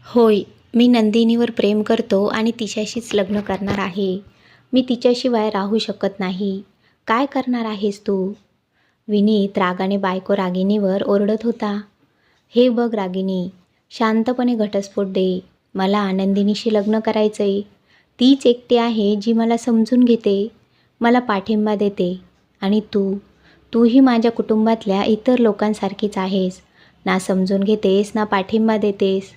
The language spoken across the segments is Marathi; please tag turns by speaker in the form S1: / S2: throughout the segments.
S1: होय, मी नंदिनीवर प्रेम करतो आणि तिच्याशीच लग्न करणार आहे. मी तिच्याशिवाय राहू शकत नाही. काय करणार आहेस तू? विनीत रागाने बायको रागिनीवर ओरडत होता. हे बघ रागिनी, शांतपणे घटस्फोट दे. मला नंदिनीशी लग्न करायचंय. तीच एकटी आहे जी मला समजून घेते, मला पाठिंबा देते. आणि तूही माझ्या कुटुंबातल्या इतर लोकांसारखीच आहेस. ना समजून घेतेस ना पाठिंबा देतेस.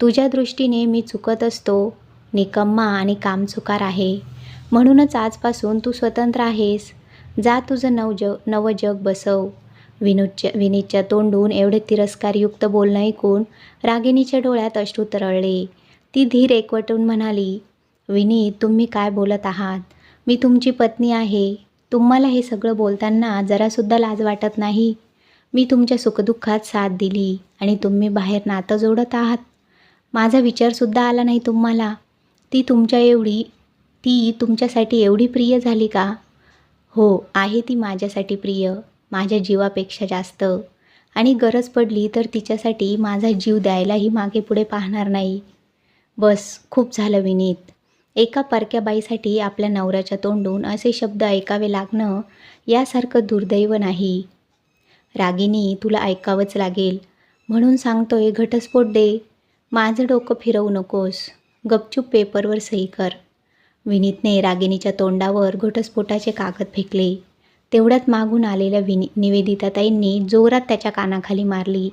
S1: तुझ्या दृष्टीने मी चुकत असतो, निकम्मा आणि कामचुकार आहे. म्हणूनच आजपासून तू स्वतंत्र आहेस. जा तुझं नवं जग बसव. विनीतच्या तोंडून एवढे तिरस्कारयुक्त बोलणं ऐकून रागिणीच्या डोळ्यात अश्रू तरळले. ती धीर एकवटून म्हणाली, विनीत, तुम्ही काय बोलत आहात? मी तुमची पत्नी आहे. तुम्हाला हे सगळं बोलताना जरासुद्धा लाज वाटत नाही? मी तुमच्या सुखदुःखात साथ दिली आणि तुम्ही बाहेर नातं जोडत आहात. माझा विचारसुद्धा आला नाही तुम्हाला. ती तुमच्यासाठी एवढी प्रिय झाली का? हो, आहे ती माझ्यासाठी प्रिय, माझ्या जीवापेक्षा जास्त. आणि गरज पडली तर तिच्यासाठी माझा जीव द्यायलाही मागे पुढे पाहणार नाही. बस, खूप झालं विनीत. एका परक्या बाईसाठी आपल्या नवऱ्याच्या तोंडून असे शब्द ऐकावे लागणं यासारखं दुर्दैव नाही. रागिनी, तुला ऐकावंच लागेल म्हणून सांगतोय, घटस्फोट दे. माझं डोकं फिरवू नकोस. गपचूप पेपरवर सही कर. विनीतने रागिनीच्या तोंडावर घटस्फोटाचे कागद फेकले. तेवढ्यात मागून आलेल्या निवेदिताताईंनी जोरात त्याच्या कानाखाली मारली.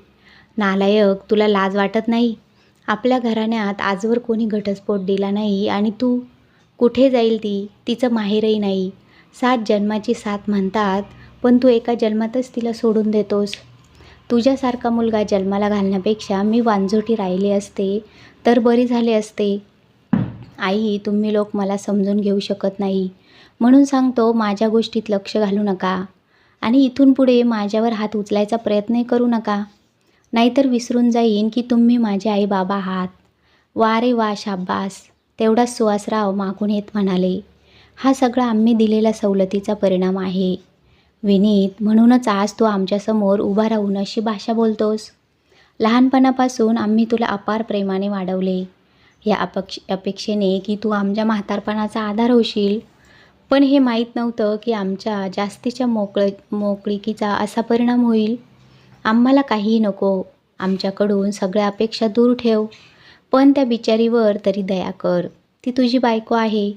S1: नालायक, तुला लाज वाटत नाही? आपल्या घराण्यात आजवर कोणी घटस्फोट दिला नाही आणि तू? कुठे जाईल ती? तिचं माहेरही नाही. 7 जन्माची साथ म्हणतात, पण तू एका जन्मातच तिला सोडून देतोस. तुझ्यासारखा मुलगा जन्माला घालण्यापेक्षा मी वांझोटी राहिले असते तर बरी झाले असते. आई, तुम्ही लोक मला समजून घेऊ शकत नाही. म्हणून सांगतो, माझ्या गोष्टीत लक्ष घालू नका आणि इथून पुढे माझ्यावर हात उचलायचा प्रयत्नही करू नका. नाहीतर विसरून जाईन की तुम्ही माझे आई बाबा आहात. वा रे वा, शाब्बास. तेवढाच सुहासराव मागून येत म्हणाले, हा सगळा आम्ही दिलेल्या सवलतीचा परिणाम आहे. विनीत, म्हणूनच आज तू आमच्यासमोर उभा राहून अशी भाषा बोलतोस. लहानपणापासून आम्ही तुला अपार प्रेमाने वाढवले, या अपेक्षेने की तू आमच्या म्हातारपणाचा आधार होशील. पण हे माहीत नव्हतं की आमच्या जास्तीच्या मोकळीकीचा असा परिणाम होईल. आम्हाला काहीही नको. आमच्याकडून सगळ्या अपेक्षा दूर ठेव. पण त्या बिचारीवर तरी दया कर. ती तुझी बायको आहे.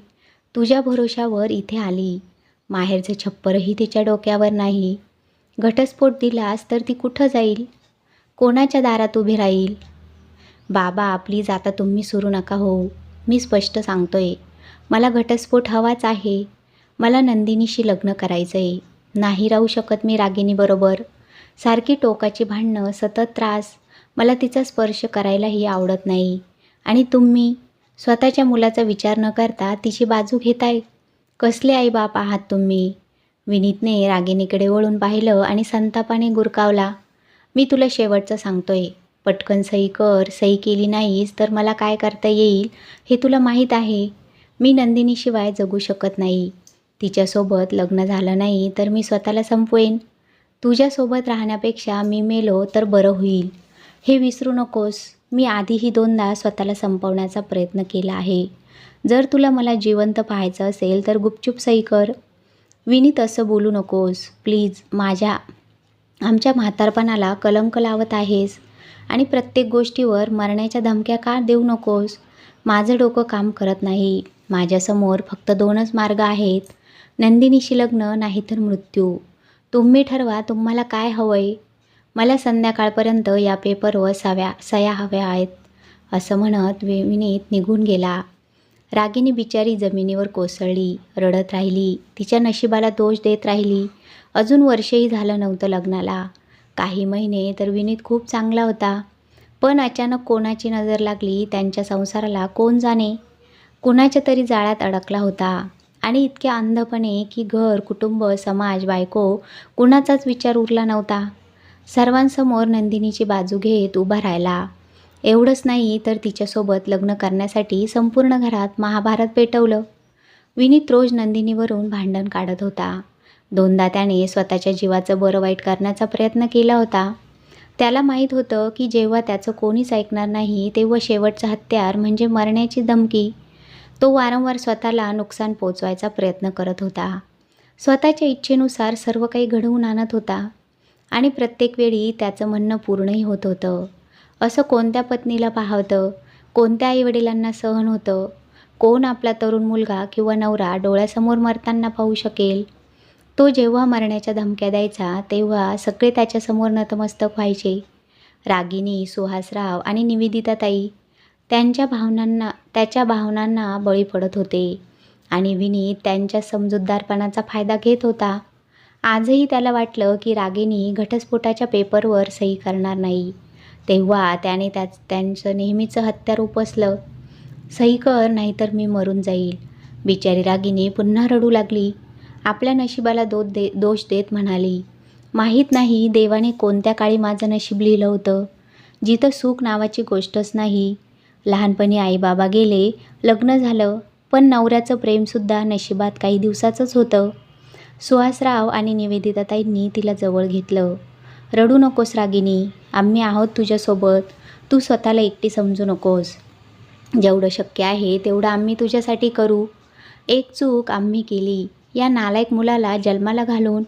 S1: तुझ्या भरोशावर इथे आली. माहेरचं छप्परही तिच्या डोक्यावर नाही. घटस्फोट दिलास तर ती कुठं जाईल? कोणाच्या दारात उभी राहील? बाबा, प्लीज आता तुम्ही सुरू नका होऊ. मी स्पष्ट सांगतोय, मला घटस्फोट हवाच आहे. मला नंदिनीशी लग्न करायचं आहे. नाही राहू शकत मी रागिनीबरोबर. सारखी टोकाची भांडणं, सतत त्रास. मला तिचा स्पर्श करायलाही आवडत नाही. आणि तुम्ही स्वतःच्या मुलाचा विचार न करता तिची बाजू घेताय. कसले आईबाप आहात तुम्ही? विनीतने रागिनीकडे वळून पाहिलं आणि संतापाने गुरकावला. मी तुला शेवटचं सांगतोय, पटकन सही कर. सही केली नाहीस तर मला काय करता येईल हे तुला माहीत आहे. मी नंदिनीशिवाय जगू शकत नाही. तिच्यासोबत लग्न झालं नाही तर मी स्वतःला संपवेन. तुझ्यासोबत राहण्यापेक्षा मी मेलो तर बरं होईल. हे विसरू नकोस. मी आधीही 2दा स्वतःला संपवण्याचा प्रयत्न केला आहे. जर तुला मला जिवंत पाहायचं असेल तर गुपचूप सही कर. विनीत, असं बोलू नकोस प्लीज. आमच्या म्हातारपणाला कलंक लावत आहेस आणि प्रत्येक गोष्टीवर मरण्याच्या धमक्या का देऊ नकोस. माझं डोकं काम करत नाही. माझ्यासमोर फक्त 2च मार्ग आहेत, नंदिनीशी लग्न नाहीतर मृत्यू. तुम्ही ठरवा तुम्हाला काय हवंय. मला संध्याकाळपर्यंत या पेपरवर सह्या हव्या आहेत. असं म्हणत विनीत निघून गेला. रागिनी बिचारी जमिनीवर कोसळली, रडत राहिली. तिच्या नशिबाला दोष देत राहिली. अजून वर्षही झालं नव्हतं लग्नाला. काही महिने तर विनीत खूप चांगला होता. पण अचानक कोणाची नजर लागली त्यांच्या संसाराला कोण जाणे. कुणाच्या तरी जाळ्यात अडकला होता आणि इतक्या अंधपणे की घर, कुटुंब, समाज, बायको कुणाचाच विचार उरला नव्हता. सर्वांसमोर नंदिनीची बाजू घेत उभा राहिला. एवढंच नाही तर तिच्यासोबत लग्न करण्यासाठी संपूर्ण घरात महाभारत पेटवलं. विनीत रोज नंदिनीवरून भांडण काढत होता. 2दा त्याने स्वतःच्या जीवाचं बरं वाईट करण्याचा प्रयत्न केला होता. त्याला माहीत होतं की जेव्हा त्याचं कोणीच ऐकणार नाही तेव्हा शेवटचं हत्यार म्हणजे मरण्याची धमकी. तो वारंवार स्वतःला नुकसान पोचवायचा प्रयत्न करत होता. स्वतःच्या इच्छेनुसार सर्व काही घडवून आणत होता आणि प्रत्येक वेळी त्याचं म्हणणं पूर्णही होत होतं. असं कोणत्या पत्नीला पाहतं, कोणत्या आईवडिलांना सहन होतं, कोण आपला तरुण मुलगा किंवा नवरा डोळ्यासमोर मरताना पाहू शकेल. तो जेव्हा मरण्याच्या धमक्या द्यायचा तेव्हा सगळे त्याच्यासमोर नतमस्तक व्हायचे. रागिनी, सुहासराव आणि निवेदिताताई त्याच्या भावनांना बळी पडत होते आणि विनीत त्यांच्या समजूतदारपणाचा फायदा घेत होता. आजही त्याला वाटलं की रागिनी घटस्फोटाच्या पेपरवर सही करणार नाही. तेव्हा त्याने त्यांचं नेहमीचं हत्यार उपसलं. सही कर नाहीतर मी मरून जाईल. बिचारी रागिनी पुन्हा रडू लागली. आपल्या नशिबाला दोष देत म्हणाली, माहीत नाही देवाने कोणत्या काळी माझं नशीब लिहिलं होतं, जिथं सुख नावाची गोष्टच नाही. लहानपणी आईबाबा गेले, लग्न झालं, पण नवऱ्याचं प्रेमसुद्धा नशिबात काही दिवसाचंच होतं. सुहासराव आणि निवेदिताताईंनी तिला जवळ घेतलं. रडू नकोस रागिनी, आम्ही आहोत तुझ्यासोबत. तू स्वतःला एकटी समजू नकोस. जेवढं शक्य आहे तेवढं आम्ही तुझ्यासाठी करू. एक चूक आम्ही केली, या नालायक मुलाला जन्माला घालून,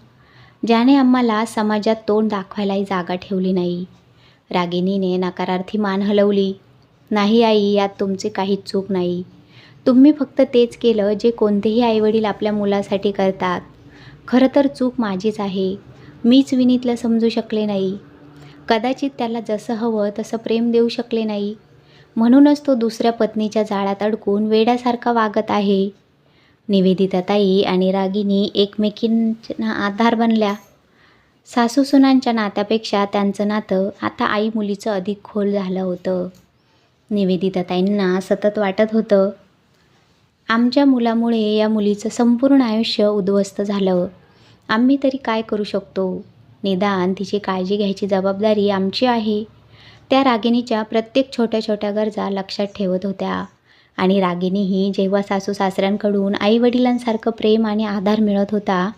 S1: ज्याने आम्हाला समाजात तोंड दाखवायलाही जागा ठेवली नाही. रागिनीने नकारार्थी मान हलवली. नाही आई, यात तुमची काहीच चूक नाही. तुम्ही फक्त तेच केलं जे कोणतेही आईवडील आपल्या मुलासाठी करतात. खरं तर चूक माझीच आहे. मीच विनीतला समजू शकले नाही. कदाचित त्याला जसं हवं तसं प्रेम देऊ शकले नाही. म्हणूनच तो दुसऱ्या पत्नीच्या जाळ्यात अडकून वेड्यासारखा वागत आहे. निवेदिताताई आणि रागिनी एकमेकींना आधार बनल्या. सासूसुनांच्या नात्यापेक्षा त्यांचं नातं आता आई मुलीचं अधिक खोल झालं होतं. निवेदिताताईंना सतत वाटत होतं, आमच्या मुलामुळे या मुलीचं संपूर्ण आयुष्य उद्ध्वस्त झालं. आम्ही तरी काय करू शकतो? निदान तिची काळजी घ्यायची जबाबदारी आमची आहे. त्या रागिनीच्या प्रत्येक छोट्या छोट्या गरजा लक्षात ठेवत होत्या आणि रागिनीही जेव्हा सासू सासऱ्यांकडून आईवडिलांसारखं प्रेम आणि आधार मिळत होता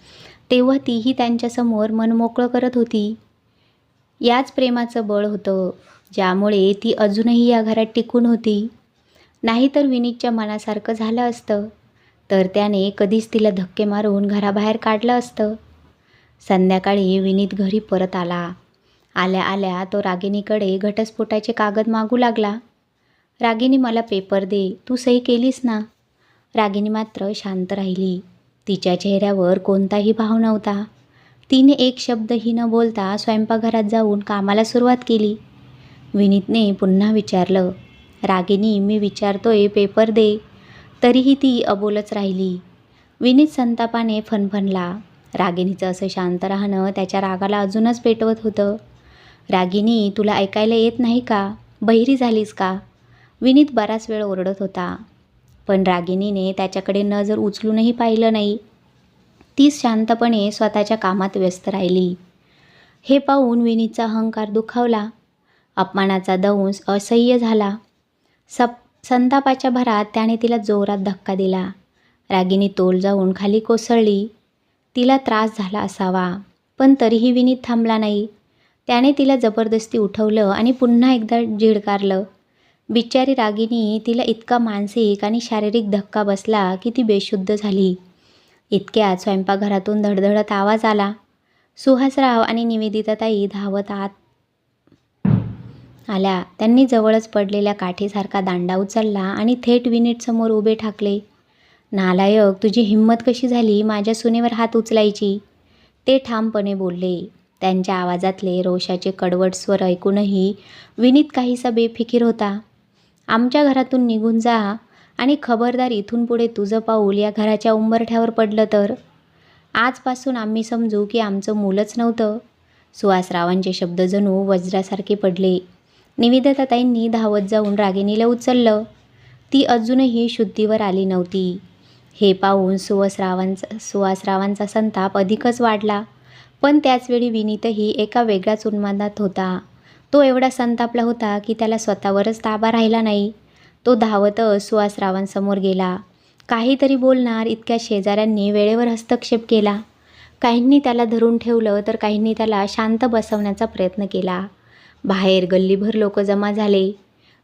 S1: तेव्हा तीही त्यांच्यासमोर मन मोकळं करत होती. याच प्रेमाचं बळ होतं ज्यामुळे ती अजूनही या घरात टिकून होती. नाहीतर विनीतच्या मनासारखं झालं असतं तर त्याने कधीच तिला धक्के मारून घराबाहेर काढलं असतं. संध्याकाळी विनीत घरी परत आला. आल्या आल्या तो रागिनीकडे घटस्फोटाचे कागद मागू लागला. रागिनी, मला पेपर दे, तू सही केलीस ना? रागिनी मात्र शांत राहिली. तिच्या चेहऱ्यावर कोणताही भाव नव्हता. तिने एक शब्दही न बोलता स्वयंपाकघरात जाऊन कामाला सुरुवात केली. विनीतने पुन्हा विचारलं, रागिनी, मी विचारतोय, पेपर दे. तरीही ती अबोलच राहिली. विनीत संतापाने फणफणला. रागिनीचं असं शांत राहणं त्याच्या रागाला अजूनच पेटवत होतं. रागिनी, तुला ऐकायला येत नाही का? बहिरी झालीस का? विनीत बराच वेळ ओरडत होता, पण रागिनीने त्याच्याकडे नजर उचलूनही पाहिलं नाही. ती शांतपणे स्वतःच्या कामात व्यस्त राहिली. हे पाहून विनीतचा अहंकार दुखावला. अपमानाचा दंश असह्य झाला. संतापाच्या भरात त्याने तिला जोरात धक्का दिला. रागिनी तोल जाऊन खाली कोसळली. तिला त्रास झाला असावा, पण तरीही विनीत थांबला नाही. त्याने तिला जबरदस्ती उठवलं आणि पुन्हा एकदा झिडकारलं. बिचारी रागिनी, तिला इतका मानसिक आणि शारीरिक धक्का बसला की ती बेशुद्ध झाली. इतक्यात स्वयंपाकघरातून धडधडत आवाज आला. सुहासराव आणि निवेदिताताई धावत आत आल्या. त्यांनी जवळच पडलेल्या काठीसारखा दांडा उचलला आणि थेट विनीतसमोर उभे ठाकले. नालायक, तुझी हिंमत कशी झाली माझ्या सुनेवर हात उचलायची? ते ठामपणे बोलले. त्यांच्या आवाजातले रोषाचे कडवट स्वर ऐकूनही विनीत काहीसा बेफिकीर होता. आमच्या घरातून निघून जा आणि खबरदार, इथून पुढे तुझं पाऊल या घराच्या उंबरठ्यावर पडलं तर आजपासून आम्ही समजू की आमचं मूलच नव्हतं. सुहासरावांचे शब्द जणू वज्रासारखे पडले. निवेदिताताईंनी धावत जाऊन रागिनीला उचललं. ती अजूनही शुद्धीवर आली नव्हती. हे पाहून सुहासरावांचा संताप अधिकच वाढला. पण त्याचवेळी विनीतही एका वेगळ्याच उन्मादात होता. तो एवढा संतापला होता की त्याला स्वतःवरच ताबा राहिला नाही. तो धावतच सुहासरावांसमोर गेला. काहीतरी बोलणार इतक्या शेजाऱ्यांनी वेळेवर हस्तक्षेप केला. काहींनी त्याला धरून ठेवलं तर काहींनी त्याला शांत बसवण्याचा प्रयत्न केला. बाहेर गल्लीभर लोक जमा झाले.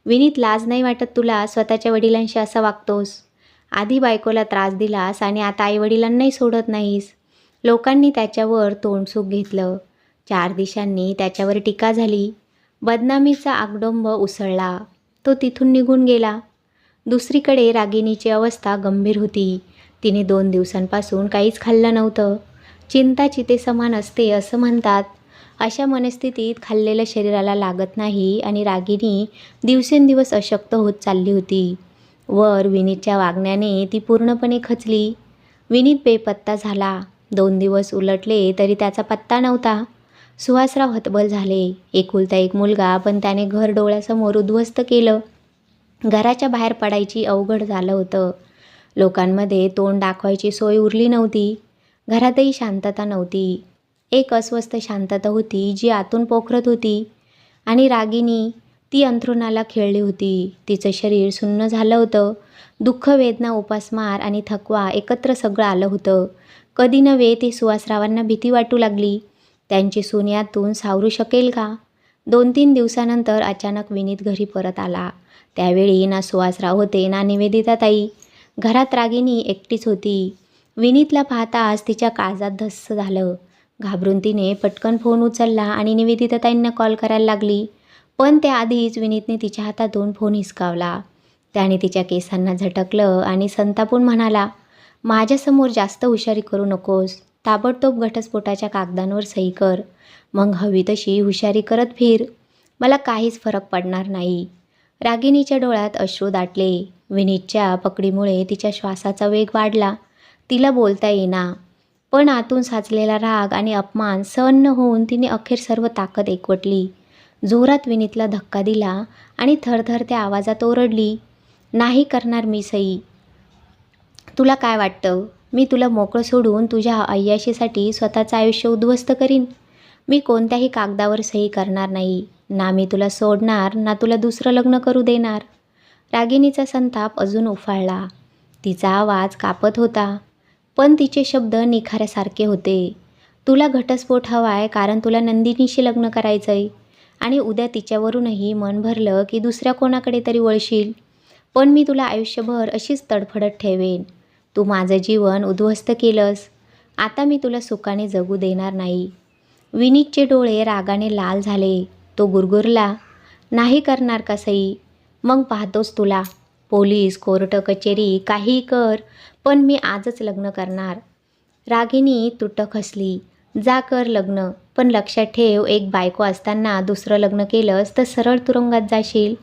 S1: विनीत, लाज नाही वाटत तुला? स्वतःच्या वडिलांशी असा वागतोस. आधी बायकोला त्रास दिलास आणि आता आईवडिलांनाही सोडत नाहीस. लोकांनी त्याच्यावर तोंडसुख घेतलं. 4 दिशांनी त्याच्यावर टीका झाली. बदनामीचा आगडोंब उसळला. तो तिथून निघून गेला. दुसरीकडे रागिणीची अवस्था गंभीर होती. तिने 2 दिवसांपासून काहीच खाल्लं नव्हतं. चिंता चितेसमान असते असं म्हणतात. अशा मनस्थितीत खाल्लेलं शरीराला लागत नाही आणि रागिणी दिवसेंदिवस अशक्त होत चालली होती. वर विनीतच्या वागण्याने ती पूर्णपणे खचली. विनीत बेपत्ता झाला. 2 दिवस उलटले तरी त्याचा पत्ता नव्हता. सुहासराव हतबल झाले. एकुलता एक मुलगा, पण त्याने घर डोळ्यासमोर उद्ध्वस्त केलं. घराच्या बाहेर पडायची अवघड झालं होतं. लोकांमध्ये तोंड दाखवायची सोय उरली नव्हती. घरातही शांतता नव्हती. एक अस्वस्थ शांतता होती जी आतून पोखरत होती. आणि रागिणी, ती अंथरुणाला खेळली होती. तिचं शरीर सुन्न झालं होतं. दुःख, वेदना, उपासमार आणि थकवा एकत्र सगळं आलं होतं. कधी नव्हे ते सुहासरावांना भीती वाटू लागली. त्यांची सून यातून सावरू शकेल का? 2-3 दिवसानंतर अचानक विनीत घरी परत आला. त्यावेळी ना सुहासराव होते ना निवेदिताताई. घरात रागिणी एकटीच होती. विनीतला पाहताच तिच्या काळजात धस्स झालं. घाबरून तिने पटकन फोन उचलला आणि निवेदिताताईंना कॉल करायला लागली. पण त्याआधीच विनीतने तिच्या हातातून फोन हिसकावला. त्याने तिच्या केसांना झटकलं आणि संतापून म्हणाला, माझ्यासमोर जास्त हुशारी करू नकोस. ताबडतोब घटस्फोटाच्या कागदांवर सही कर. मग हवी तशी हुशारी करत फिर. मला काहीच फरक पडणार नाही. रागिणीच्या डोळ्यात अश्रू दाटले. विनीतच्या पकडीमुळे तिच्या श्वासाचा वेग वाढला. तिला बोलता येईना. पण आतून साचलेला राग आणि अपमान सहन न होऊन तिने अखेर सर्व ताकद एकवटली. जोरात विनीतला धक्का दिला आणि थरथरत्या आवाजात ओरडली, नाही करणार मी सही. तुला काय वाटतं, मी तुला मोकळं सोडून तुझ्या अय्याशीसाठी स्वतःचं आयुष्य उद्ध्वस्त करीन? मी कोणत्याही कागदावर सही करणार नाही. ना मी तुला सोडणार, ना तुला दुसरं लग्न करू देणार. रागिणीचा संताप अजून उफाळला. तिचा आवाज कापत होता, पण तिचे शब्द निखाऱ्यासारखे होते. तुला घटस्फोट हवाय कारण तुला नंदिनीशी लग्न करायचंय आणि उद्या तिच्यावरूनही मन भरलं की दुसऱ्या कोणाकडे तरी वळशील. पण मी तुला आयुष्यभर अशीच तडफडत ठेवेन. तू माझं जीवन उद्ध्वस्त केलंस. आता मी तुला सुखाने जगू देणार नाही. विनीतचे डोळे रागाने लाल झाले. तो गुरगुरला, नाही करणार का सई? मग पाहतोस तुला. पोलीस, कोर्ट, कचेरी काहीही कर, पण मी आजच लग्न करणार. रागिणी तुटक हसली. जा कर लग्न, पण लक्षात ठेव, एक बायको असताना दुसरं लग्न केलंस तर सरळ तुरुंगात जाशील.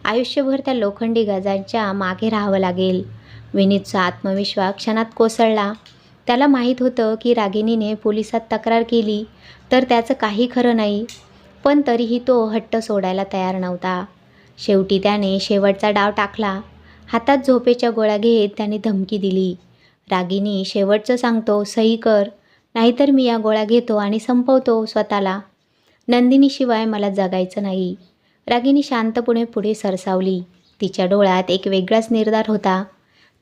S1: आयुष्यभर त्या लोखंडी गजांच्या मागे राहावं लागेल. विनीतचा आत्मविश्वास क्षणात कोसळला. त्याला माहीत होतं की रागिणीने पोलिसात तक्रार केली तर त्याचं काही खरं नाही. पण तरीही तो हट्ट सोडायला तयार नव्हता. शेवटी त्याने शेवटचा डाव टाकला. हातात झोपेच्या गोळ्या घेत त्याने धमकी दिली, रागिणी, शेवटचं सांगतो, सही कर, नाहीतर मी या गोळ्या घेतो आणि संपवतो स्वतःला. नंदिनीशिवाय मला जगायचं नाही. रागिणी शांतपणे पुढे सरसावली. तिच्या डोळ्यात एक वेगळाच निर्धार होता.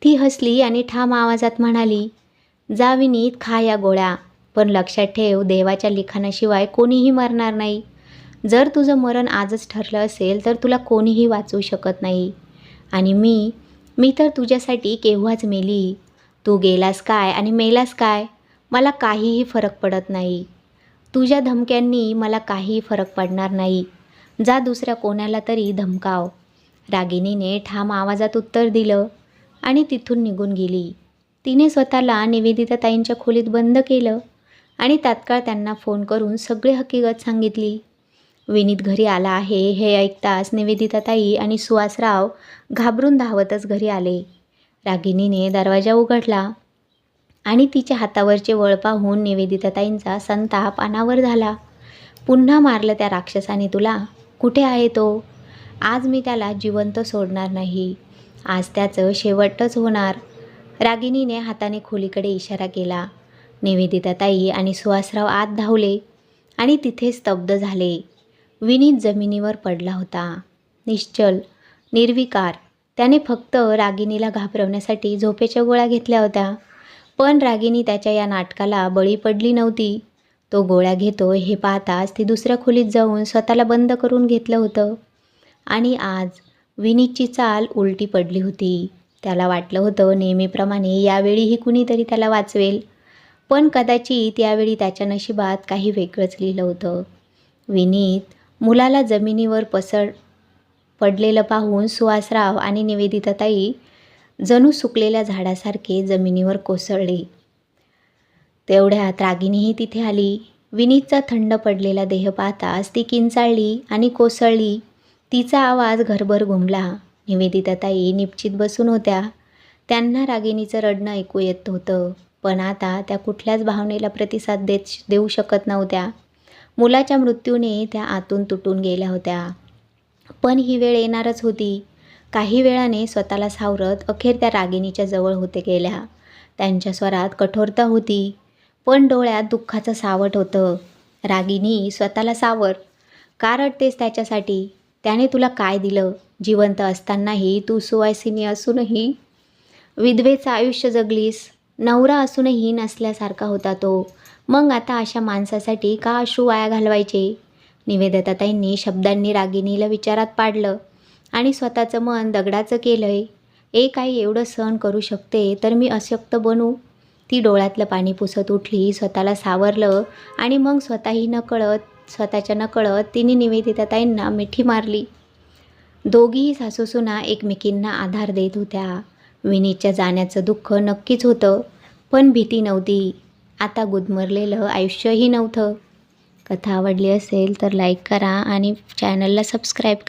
S1: ती हसली आणि ठाम आवाजात म्हणाली, जा विनीत, खा या गोळ्या, पण लक्षात ठेव, देवाच्या लिखाणाशिवाय कोणीही मरणार नाही. जर तुझं मरण आजच ठरलं असेल तर तुला कोणीही वाचवू शकत नाही. आणि मी तर तुझ्यासाठी केव्हाच मेली. तू गेलास काय आणि मेलास काय, मला काहीही फरक पडत नाही. तुझ्या धमक्यांनी मला काहीही फरक पडणार नाही. जा दुसऱ्या कोणाला तरी धमकाव. रागिणीने ठाम आवाजात उत्तर दिलं आणि तिथून निघून गेली. तिने स्वतःला निवेदिताताईंच्या खोलीत बंद केलं आणि तात्काळ त्यांना फोन करून सगळी हकीकत सांगितली. विनीत घरी आला आहे हे ऐकताच निवेदिताताई आणि सुहासराव घाबरून धावतच घरी आले. रागिणीने दरवाजा उघडला आणि तिच्या हातावरचे वळ पाहून निवेदिताताईंचा संताप अनावर झाला. पुन्हा मारलं त्या राक्षसाने तुला. कुठे आहे तो? आज मी त्याला जिवंत सोडणार नाही. आज त्याचं शेवटच होणार. रागिणीने हाताने खोलीकडे इशारा केला. निवेदिताताई आणि सुहासराव आत धावले आणि तिथे स्तब्ध झाले. विनीत जमिनीवर पडला होता, निश्चल, निर्विकार. त्याने फक्त रागिणीला घाबरवण्यासाठी झोपेच्या गोळ्या घेतल्या होत्या. पण रागिणी त्याच्या या नाटकाला बळी पडली नव्हती. तो गोळ्या घेतो हे पाहताच ती दुसऱ्या खोलीत जाऊन स्वतःला बंद करून घेतलं होतं. आणि आज विनीतची चाल उलटी पडली होती. त्याला वाटलं होतं नेहमीप्रमाणे यावेळीही कुणीतरी त्याला वाचवेल, पण कदाचित यावेळी त्याच्या नशिबात काही वेगळंच लिहिलं होतं. विनीत मुलाला जमिनीवर पडलेलं पाहून सुहासराव आणि निवेदिताताई जणू सुकलेल्या झाडासारखे जमिनीवर कोसळले. तेवढ्यात रागिणीही तिथे आली. विनीतचा थंड पडलेला देह पाहताच ती किंचाळली आणि कोसळली. तिचा आवाज घरभर घुमला. निवेदिताताई निपचित बसून होत्या. त्यांना रागिणीचं रडणं ऐकू येत होतं, पण आता त्या कुठल्याच भावनेला प्रतिसाद देऊ शकत नव्हत्या. मुलाच्या मृत्यूने त्या आतून तुटून गेल्या होत्या, पण ही वेळ येणारच होती. काही वेळाने स्वतःला सावरत अखेर त्या रागिणीच्या जवळ होते गेल्या. त्यांच्या स्वरात कठोरता होती, पण डोळ्यात दुःखाचं सावट होतं. रागिणी, स्वतःला सावर. का रडतेस त्याच्यासाठी? त्याने तुला काय दिलं? जिवंत असतानाही तू सुवासिनी असूनही विधवेचं आयुष्य जगलीस. नवरा असूनही नसल्यासारखा होता तो. मग आता अशा माणसासाठी का अश्रू वाया घालवायचे? निवेदिताताईंनी शब्दांनी रागिणीला विचारात पाडलं आणि स्वतःचं मन दगडाचं केलंय. आई एवढं सहन करू शकते तर मी अशक्त बनू? ती डोळ्यातलं पाणी पुसत उठली, स्वतःला सावरलं आणि मग स्वतःच्या नकळत तिने निवेदिताताईंना मिठी मारली. दोघीही सासूसुना एकमेकींना आधार देत होत्या. विनीतच्या जाण्याचं दुःख नक्कीच होतं, पण भीती नव्हती. आता गुदमरलेलं आयुष्यही नव्हतं. कथा आवडली असेल तर लाईक करा आणि चॅनलला सबस्क्राईब करा.